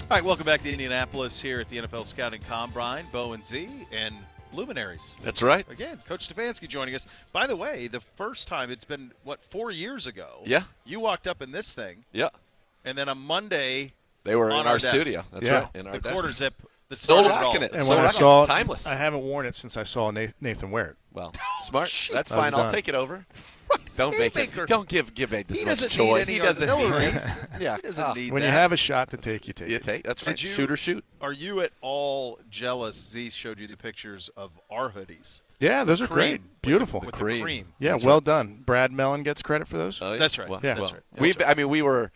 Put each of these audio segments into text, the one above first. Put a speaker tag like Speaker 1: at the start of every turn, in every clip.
Speaker 1: All right, welcome back to Indianapolis here at the NFL Scouting Combine. Beau and Z and Luminaries.
Speaker 2: That's right.
Speaker 1: Again, Coach Stefanski joining us. By the way, the first time, it's been, 4 years ago?
Speaker 2: Yeah.
Speaker 1: You walked up in this thing.
Speaker 2: Yeah.
Speaker 1: And then on Monday,
Speaker 2: they were in our
Speaker 1: desk.
Speaker 2: studio. That's right. In our
Speaker 1: the
Speaker 2: desk.
Speaker 1: quarter zip.
Speaker 2: Still rocking it.
Speaker 3: And
Speaker 2: so
Speaker 3: when I
Speaker 2: rocking
Speaker 3: saw
Speaker 2: it's timeless.
Speaker 3: I haven't worn it since I saw Nathan wear it.
Speaker 2: Well, smart.
Speaker 1: Jeez.
Speaker 2: That's fine. I'll take it over. Don't make it. Don't give Abe this much joy.
Speaker 1: He doesn't need any
Speaker 2: Yeah.
Speaker 1: He doesn't need
Speaker 3: When
Speaker 1: that.
Speaker 3: you have a shot to take, you take
Speaker 2: You
Speaker 3: it.
Speaker 2: take. That's right.
Speaker 1: Did you-
Speaker 2: Shoot or shoot.
Speaker 1: Are you at all jealous? Z showed you the pictures of our hoodies.
Speaker 3: Yeah, those are
Speaker 1: Cream.
Speaker 3: great. Beautiful.
Speaker 1: With
Speaker 2: cream.
Speaker 1: the cream.
Speaker 3: Yeah,
Speaker 2: That's
Speaker 3: well
Speaker 2: right.
Speaker 3: done. Brad Mellon gets credit for those.
Speaker 2: Oh, yeah.
Speaker 1: That's right.
Speaker 2: Well,
Speaker 3: Yeah.
Speaker 1: That's right.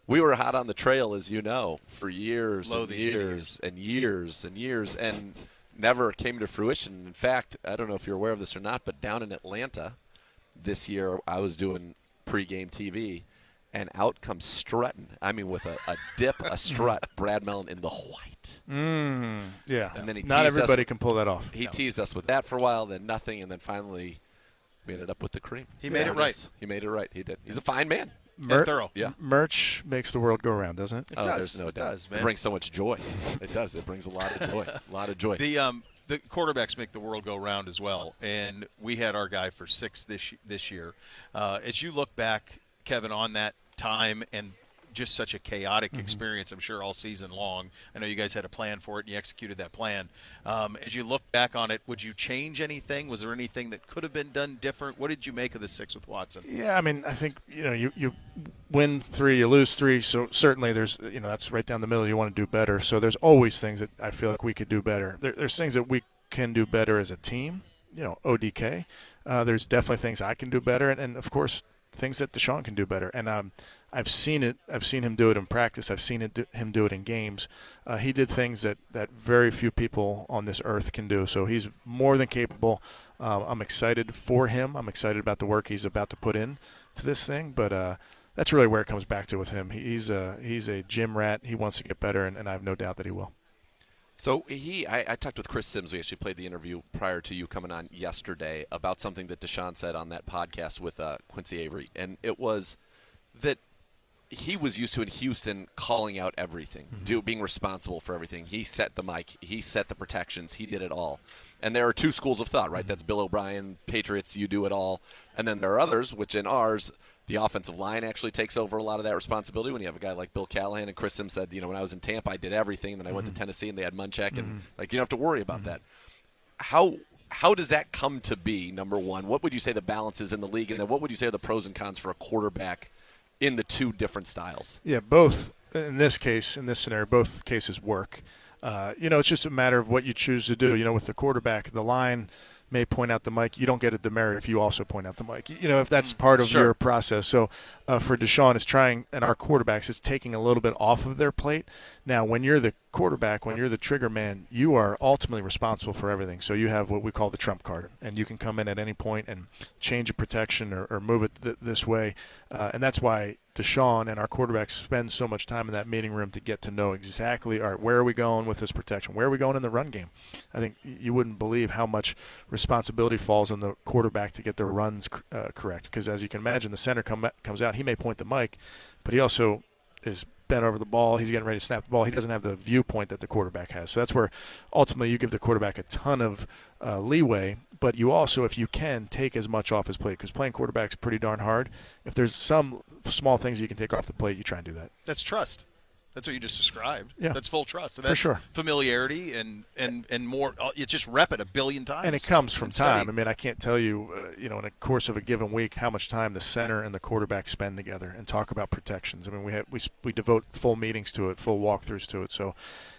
Speaker 2: We were hot on the trail, as you know, for years
Speaker 1: Low
Speaker 2: and
Speaker 1: these
Speaker 2: years and years and years, and never came to fruition. In fact, I don't know if you're aware of this or not, but down in Atlanta this year, I was doing pregame TV, and out comes strutting. I mean, with a dip, a strut, Brad Mellon in the white.
Speaker 3: Yeah.
Speaker 2: And then he
Speaker 3: Not
Speaker 2: teased
Speaker 3: everybody
Speaker 2: us.
Speaker 3: can pull that off.
Speaker 2: He teased us with that for a while, then nothing, and then finally we ended up with the cream.
Speaker 1: He made it right.
Speaker 2: He made it right. He did. He's a fine man.
Speaker 1: And thorough.
Speaker 2: Yeah.
Speaker 3: Merch makes the world go around, doesn't it?
Speaker 1: It
Speaker 2: Oh,
Speaker 1: does.
Speaker 2: there's no
Speaker 1: It
Speaker 2: doubt.
Speaker 1: does, man.
Speaker 2: It brings so much joy. It does. It brings a lot of joy. A lot of joy.
Speaker 1: The quarterbacks make the world go round as well, and we had our guy for 6 this year. As you look back, Kevin, on that time and just such a chaotic experience, I'm sure, all season long. I know you guys had a plan for it, and you executed that plan. As you look back on it, would you change anything? Was there anything that could have been done different? What did you make of the 6 with Watson?
Speaker 3: Yeah, I mean, I think, you win 3, you lose 3, so certainly there's, that's right down the middle. You want to do better. So there's always things that I feel like we could do better. There's things that we can do better as a team, ODK. There's definitely things I can do better, and of course, things that Deshaun can do better. And I've seen it. I've seen him do it in practice. I've seen him do it in games. He did things that very few people on this earth can do. So he's more than capable. I'm excited for him. I'm excited about the work he's about to put in to this thing. But that's really where it comes back to with him. He's a gym rat. He wants to get better, and I have no doubt that he will.
Speaker 2: So I talked with Chris Sims. We actually played the interview prior to you coming on yesterday about something that Deshaun said on that podcast with Quincy Avery. And it was that he was used to in Houston calling out everything, being responsible for everything. He set the mic. He set the protections. He did it all. And there are 2 schools of thought, right? That's Bill O'Brien, Patriots, you do it all. And then there are others, which in ours, the offensive line actually takes over a lot of that responsibility when you have a guy like Bill Callahan. And Chris Sims said, when I was in Tampa, I did everything. Then I went to Tennessee, and they had Munchak. And, you don't have to worry about that. How does that come to be, number one? What would you say the balance is in the league? And then what would you say are the pros and cons for a quarterback in the 2 different styles?
Speaker 3: Yeah, both. In this case, in this scenario, both cases work. It's just a matter of what you choose to do. With the quarterback, the line may point out the mic. You don't get a demerit if you also point out the mic. If that's part of your process. So for Deshaun, it's trying, and our quarterbacks, it's taking a little bit off of their plate. Now, when you're the quarterback, when you're the trigger man, you are ultimately responsible for everything. So you have what we call the trump card, and you can come in at any point and change a protection or move it this way. And that's why Deshaun and our quarterbacks spend so much time in that meeting room to get to know exactly, all right, where are we going with this protection? Where are we going in the run game? I think you wouldn't believe how much responsibility falls on the quarterback to get their runs correct. Because as you can imagine, the center comes out. He may point the mic, but he also is bent over the ball. He's getting ready to snap the ball. He doesn't have the viewpoint that the quarterback has. So that's where ultimately you give the quarterback a ton of leeway, but you also, if you can, take as much off his plate, because playing quarterback is pretty darn hard. If there's some small things you can take off the plate, you try and do that.
Speaker 1: That's trust. That's what you just described.
Speaker 3: Yeah.
Speaker 1: That's full trust. And
Speaker 3: For
Speaker 1: that's
Speaker 3: sure.
Speaker 1: Familiarity and more. You just rep it a billion times.
Speaker 3: And it comes from time.
Speaker 1: Study.
Speaker 3: I mean, I can't tell you, in the course of a given week, how much time the center and the quarterback spend together and talk about protections. I mean, we devote full meetings to it, full walkthroughs to it. So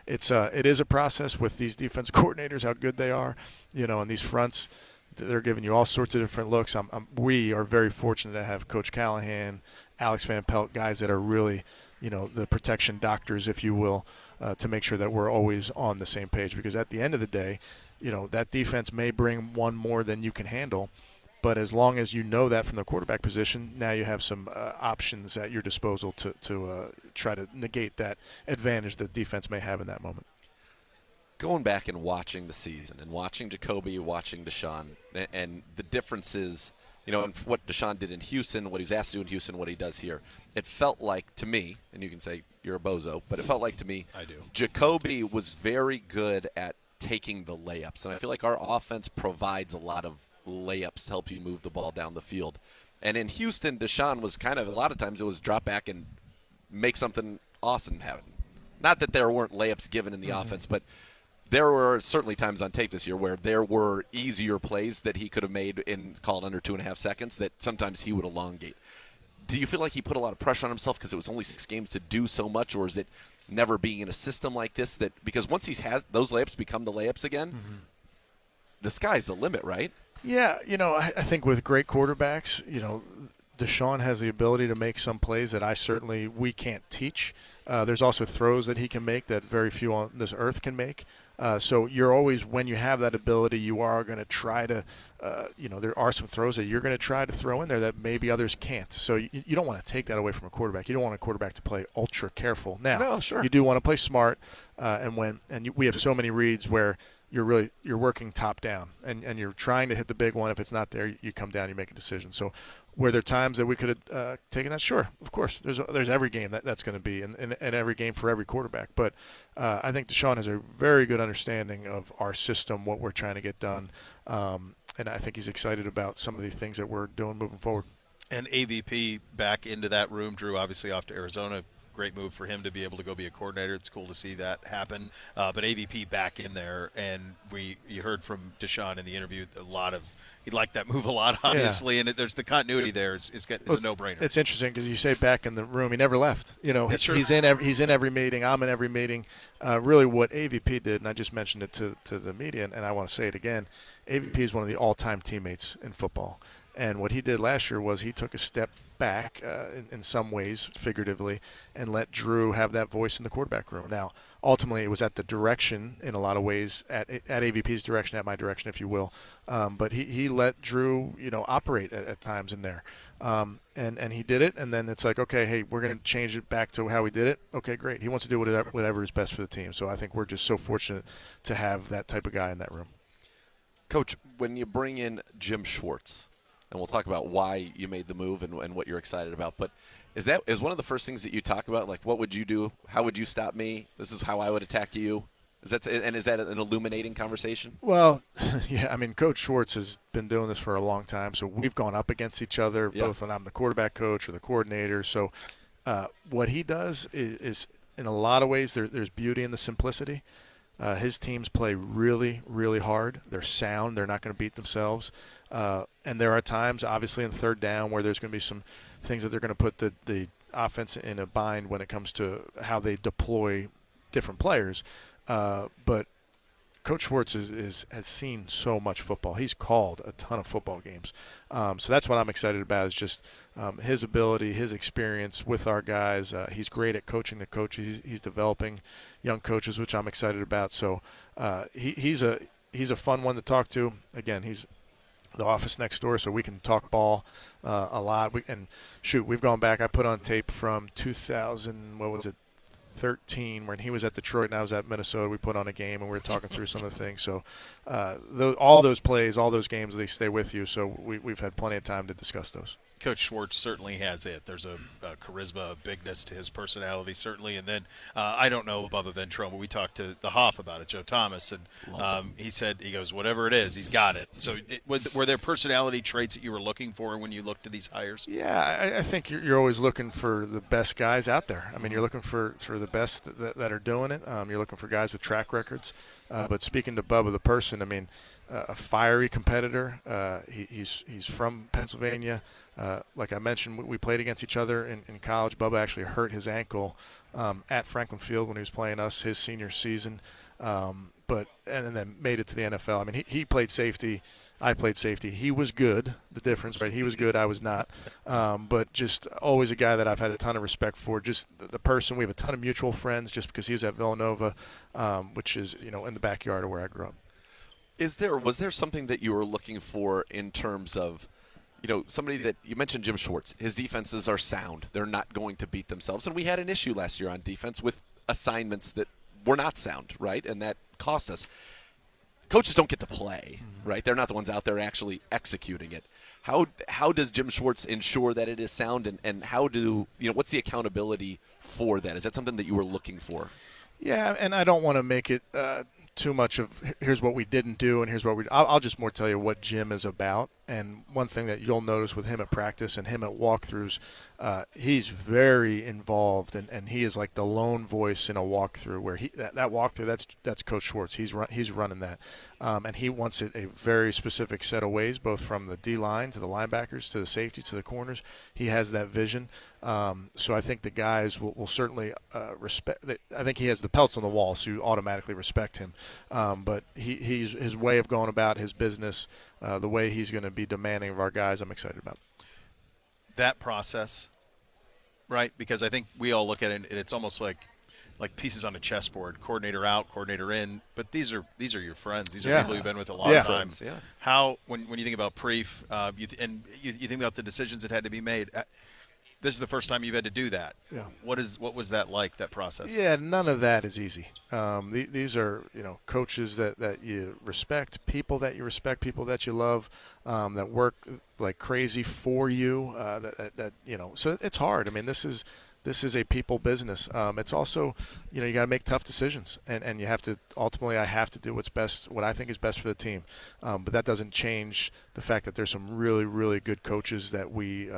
Speaker 3: it is a process with these defense coordinators, how good they are, and these fronts. They're giving you all sorts of different looks. We are very fortunate to have Coach Callahan, Alex Van Pelt, guys that are really, the protection doctors, if you will, to make sure that we're always on the same page. Because at the end of the day, that defense may bring one more than you can handle. But as long as you know that from the quarterback position, now you have some options at your disposal to try to negate that advantage the defense may have in that moment.
Speaker 2: Going back and watching the season and watching Jacoby, watching Deshaun, and the differences and what Deshaun did in Houston, what he's asked to do in Houston, what he does here. It felt like to me, and you can say you're a bozo, but it felt like to me,
Speaker 1: I do.
Speaker 2: Jacoby was very good at taking the layups, and I feel like our offense provides a lot of layups to help you move the ball down the field. And in Houston, Deshaun was kind of, a lot of times it was drop back and make something awesome happen. Not that there weren't layups given in the offense, but there were certainly times on tape this year where there were easier plays that he could have made in, call it under 2.5 seconds, that sometimes he would elongate. Do you feel like he put a lot of pressure on himself because it was only 6 games to do so much, or is it never being in a system like this that, because once he has those layups become the layups again, the sky's the limit, right?
Speaker 3: Yeah, I think with great quarterbacks, Deshaun has the ability to make some plays that we can't teach. There's also throws that he can make that very few on this earth can make. So you're always, when you have that ability, you are going to try to, there are some throws that you're going to try to throw in there that maybe others can't. So you don't want to take that away from a quarterback. You don't want a quarterback to play ultra careful. Now,
Speaker 2: no, sure.
Speaker 3: You do want to play smart, we have so many reads where you're working top down and you're trying to hit the big one. If it's not there, you come down, you make a decision. So were there times that we could have taken that? Sure, of course. There's every game that's going to be, and every game for every quarterback. But I think Deshaun has a very good understanding of our system, what we're trying to get done, and I think he's excited about some of the things that we're doing moving forward.
Speaker 1: And AVP back into that room, Drew, obviously off to Arizona. Great move for him to be able to go be a coordinator. It's cool to see that happen. But AVP back in there, and you heard from Deshaun in the interview he liked that move a lot, obviously, and there's the continuity there. It's a no-brainer.
Speaker 3: It's interesting because you say back in the room, he never left.
Speaker 1: That's true.
Speaker 3: He's in every meeting. I'm in every meeting. Really, what AVP did, and I just mentioned it to the media, and I want to say it again. AVP is one of the all-time teammates in football. And what he did last year was he took a step back in some ways, figuratively, and let Drew have that voice in the quarterback room. Now, ultimately, it was at the direction, in a lot of ways, at AVP's direction, at my direction, if you will. But he let Drew, operate at times in there. And he did it, and then it's like, okay, hey, we're going to change it back to how we did it. Okay, great. He wants to do whatever is best for the team. So I think we're just so fortunate to have that type of guy in that room.
Speaker 2: Coach, when you bring in Jim Schwartz, and we'll talk about why you made the move and what you're excited about. But is one of the first things that you talk about? Like, what would you do? How would you stop me? This is how I would attack you. Is that an illuminating conversation?
Speaker 3: Well, yeah. I mean, Coach Schwartz has been doing this for a long time, so we've gone up against each other, both when I'm the quarterback coach or the coordinator. So what he does is in a lot of ways, there's beauty in the simplicity. His teams play really, really hard. They're sound. They're not going to beat themselves. And there are times, obviously, in third down where there's going to be some things that they're going to put the offense in a bind when it comes to how they deploy different players. But Coach Schwartz has seen so much football. He's called a ton of football games. So that's what I'm excited about is just his ability, his experience with our guys. He's great at coaching the coaches. He's developing young coaches, which I'm excited about. So he's a fun one to talk to. Again, he's the office next door, so we can talk ball a lot. We've gone back. I put on tape from 2013 when he was at Detroit and I was at Minnesota. We put on a game and we were talking through some of the things. So all those plays, all those games, they stay with you. So we've had plenty of time to discuss those.
Speaker 1: Coach Schwartz certainly has it. There's a charisma, a bigness to his personality, certainly. And then I don't know Bubba Ventrone, but we talked to the Hoff about it, Joe Thomas, and he goes, whatever it is, he's got it. So were there personality traits that you were looking for when you looked to these hires?
Speaker 3: Yeah, I think you're always looking for the best guys out there. I mean, you're looking for the best that are doing it. You're looking for guys with track records. But speaking to Bubba the person, I mean, a fiery competitor. He's from Pennsylvania. Like I mentioned, we played against each other in college. Bubba actually hurt his ankle at Franklin Field when he was playing us his senior season, and then made it to the NFL. I mean, he played safety. I played safety. He was good. The difference, right? He was good. I was not. But just always a guy that I've had a ton of respect for. Just the person. We have a ton of mutual friends just because he was at Villanova, which is in the backyard of where I grew up.
Speaker 2: Was there something that you were looking for in terms of, somebody that you mentioned, Jim Schwartz? His defenses are sound. They're not going to beat themselves. And we had an issue last year on defense with assignments that were not sound, right? And that cost us. coaches don't get to play, right? They're not the ones out there actually executing it. How does Jim Schwartz ensure that it is sound, and how do what's the accountability for that? Is that something that you were looking for?
Speaker 3: Yeah, and I don't want to make it too much of here's what we didn't do and here's what I'll just more tell you what Jim is about. And one thing that you'll notice with him at practice and him at walkthroughs, he's very involved, and he is like the lone voice in a walkthrough where that walkthrough, that's Coach Schwartz. He's running that. And he wants it a very specific set of ways, both from the D-line to the linebackers to the safety to the corners. He has that vision. So I think the guys will certainly respect. I think he has the pelts on the wall, so you automatically respect him. But he's his way of going about his business, the way he's going to be demanding of our guys, I'm excited about.
Speaker 1: That process, right? Because I think we all look at it, and it's almost like pieces on a chessboard, coordinator out, coordinator in. But these are your friends. These are people you've been with a long time.
Speaker 2: Friends, yeah.
Speaker 1: How when you think about Preef, you think about the decisions that had to be made. This is the first time you've had to do that.
Speaker 3: Yeah.
Speaker 1: What was that like, that process?
Speaker 3: Yeah, none of that is easy. These are coaches that you respect, people that you respect, people that you love, that work like crazy for you. So it's hard. I mean, this is a people business. It's also, you got to make tough decisions, and you have to ultimately. I have to do what's best, what I think is best for the team. But that doesn't change the fact that there's some really, really good coaches that we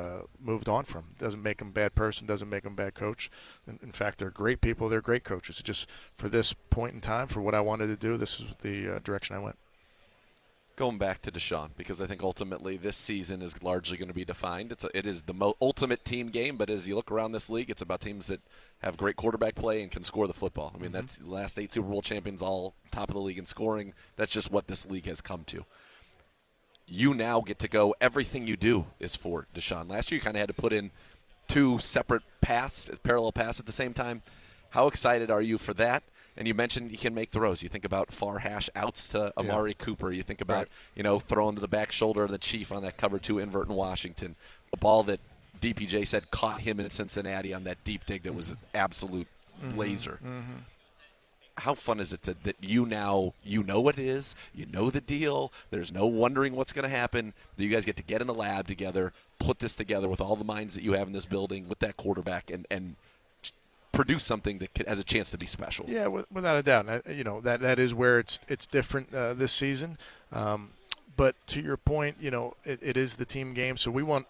Speaker 3: moved on from. Doesn't make them a bad person. Doesn't make them a bad coach. In fact, they're great people. They're great coaches. Just for this point in time, for what I wanted to do, this is the direction I went.
Speaker 2: Going back to Deshaun, because I think ultimately this season is largely going to be defined. It is the ultimate team game, but as you look around this league, it's about teams that have great quarterback play and can score the football. I mean, that's the last 8 Super Bowl champions, all top of the league in scoring. That's just what this league has come to. You now get to go, everything you do is for Deshaun. Last year you kind of had to put in 2 separate paths, parallel paths at the same time. How excited are you for that? And you mentioned he can make throws. You think about far hash outs to Amari Cooper. You think about, throwing to the back shoulder of the Chief on that cover 2 invert in Washington. A ball that DPJ said caught him in Cincinnati on that deep dig that was an absolute laser. How fun is it that you know what it is, you know the deal, there's no wondering what's going to happen, that you guys get to get in the lab together, put this together with all the minds that you have in this building with that quarterback and produce something that has a chance to be special.
Speaker 3: Yeah, without a doubt. That is where it's different this season. But to your point, it is the team game. So we want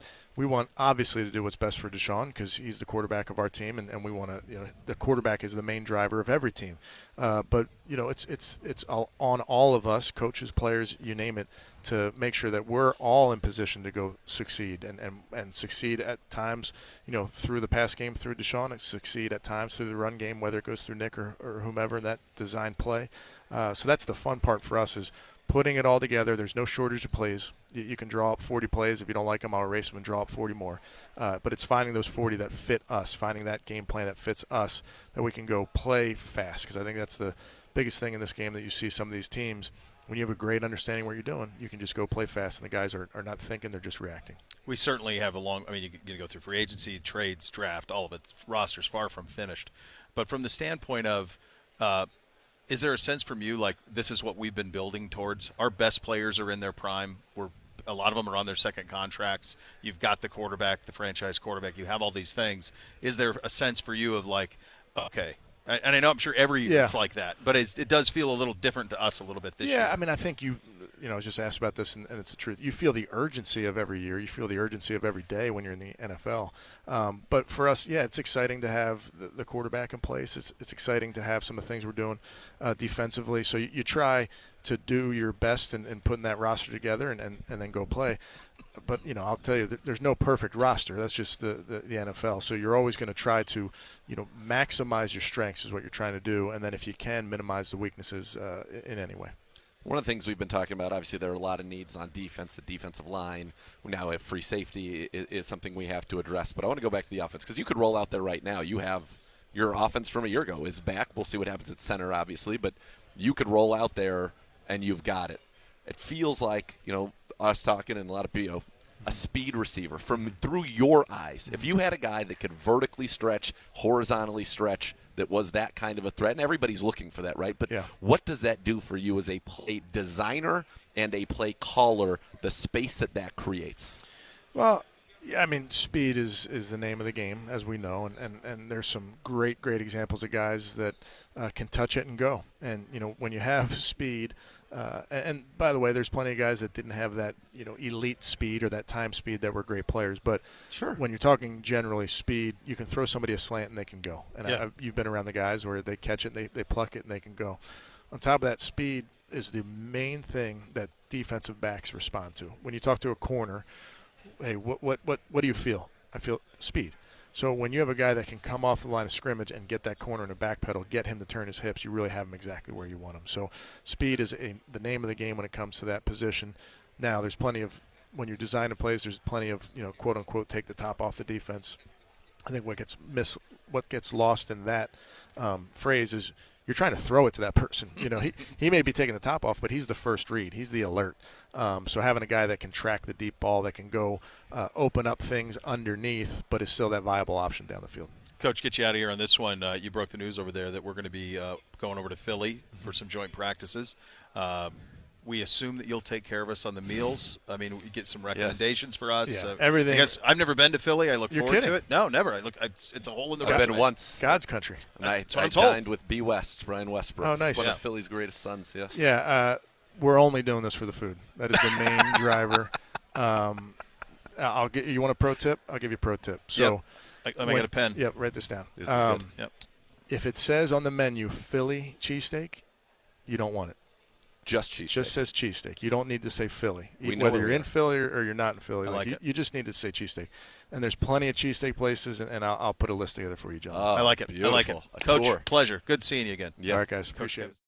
Speaker 3: obviously to do what's best for Deshaun because he's the quarterback of our team, and we want to. The quarterback is the main driver of every team. But it's on all of us, coaches, players, you name it, to make sure that we're all in position to go succeed and succeed at times. Through the pass game, through Deshaun, and succeed at times through the run game, whether it goes through Nick or whomever that design play. So that's the fun part for us is putting it all together. There's no shortage of plays. You can draw up 40 plays. If you don't like them, I'll erase them and draw up 40 more. But it's finding those 40 that fit us, finding that game plan that fits us, that we can go play fast. Because I think that's the biggest thing in this game that you see some of these teams. When you have a great understanding what you're doing, you can just go play fast, and the guys are not thinking, they're just reacting. We
Speaker 1: certainly have you can go through free agency, trades, draft, all of it. Roster's far from finished. But from the standpoint of is there a sense from you like this is what we've been building towards? Our best players are in their prime. A lot of them are on their second contracts. You've got the quarterback, the franchise quarterback. You have all these things. Is there a sense for you of like, okay, and I know I'm sure it's like that, but it does feel a little different to us a little bit this year.
Speaker 3: Yeah, I mean, I think I was just asked about this, and it's the truth. You feel the urgency of every year. You feel the urgency of every day when you're in the NFL. But for us, it's exciting to have the quarterback in place. It's exciting to have some of the things we're doing defensively. So you try to do your best in putting that roster together and then go play. But, I'll tell you, there's no perfect roster. That's just the NFL. So you're always going to try to, maximize your strengths is what you're trying to do. And then if you can, minimize the weaknesses in any way.
Speaker 2: One of the things we've been talking about, obviously there are a lot of needs on defense, the defensive line. We now have free safety is something we have to address. But I want to go back to the offense because you could roll out there right now. You have your offense from a year ago is back. We'll see what happens at center, obviously. But you could roll out there and you've got it. It feels like, us talking and a lot of people, a speed receiver through your eyes. If you had a guy that could vertically stretch, horizontally stretch, that was that kind of a threat, and everybody's looking for that, right? But what does that do for you as a play designer and a play caller, the space that creates?
Speaker 3: Well, yeah, I mean, speed is the name of the game, as we know, and there's some great examples of guys that can touch it and go. And, when you have speed, and by the way, there's plenty of guys that didn't have that, elite speed or that time speed that were great players. But when you're talking generally speed, you can throw somebody a slant and they can go. And you've been around the guys where they catch it, they pluck it, and they can go. On top of that, speed is the main thing that defensive backs respond to. When you talk to a corner, hey, what do you feel? I feel speed. So when you have a guy that can come off the line of scrimmage and get that corner in a back pedal, get him to turn his hips, you really have him exactly where you want him. So speed is the name of the game when it comes to that position. Now, there's plenty of, when you're designing plays, there's plenty of, quote unquote, take the top off the defense. I think what gets lost in that phrase is you're trying to throw it to that person. He may be taking the top off, but he's the first read. He's the alert. So having a guy that can track the deep ball, that can go open up things underneath, but is still that viable option down the field.
Speaker 1: Coach, get you out of here on this one. You broke the news over there that we're going to be going over to Philly for some joint practices. We assume that you'll take care of us on the meals. I mean, we get some recommendations for us.
Speaker 3: Yeah, everything.
Speaker 1: I guess I've never been to Philly. I look
Speaker 3: You're
Speaker 1: forward
Speaker 3: kidding.
Speaker 1: to it. No, never. It's a hole in the
Speaker 2: I've
Speaker 1: resume.
Speaker 2: been once.
Speaker 3: God's country.
Speaker 2: And I
Speaker 1: what I'm told.
Speaker 2: dined with B. West, Brian Westbrook.
Speaker 3: Oh, nice.
Speaker 2: One of Philly's greatest sons, yes.
Speaker 3: Yeah, we're only doing this for the food. That is the main driver. You want a pro tip? I'll give you a pro tip. So,
Speaker 1: let me get a pen.
Speaker 3: Yep, write this down.
Speaker 2: This is good.
Speaker 1: Yep.
Speaker 3: If it says on the menu Philly cheesesteak, you don't want it.
Speaker 2: Just cheesesteak.
Speaker 3: Just says cheesesteak. You don't need to say Philly.
Speaker 2: We know
Speaker 3: Whether
Speaker 2: where
Speaker 3: you're
Speaker 2: we
Speaker 3: in
Speaker 2: are.
Speaker 3: Philly or you're not in Philly.
Speaker 1: I like it.
Speaker 3: You just need to say cheesesteak. And there's plenty of cheesesteak places, and I'll put a list together for you, John.
Speaker 2: Oh,
Speaker 1: I like it.
Speaker 2: Beautiful.
Speaker 1: I like it.
Speaker 2: A
Speaker 1: Coach,
Speaker 2: tour.
Speaker 1: pleasure. Good seeing you again.
Speaker 2: Yeah.
Speaker 3: All right, guys.
Speaker 1: Coach
Speaker 3: Appreciate it.
Speaker 1: Davis.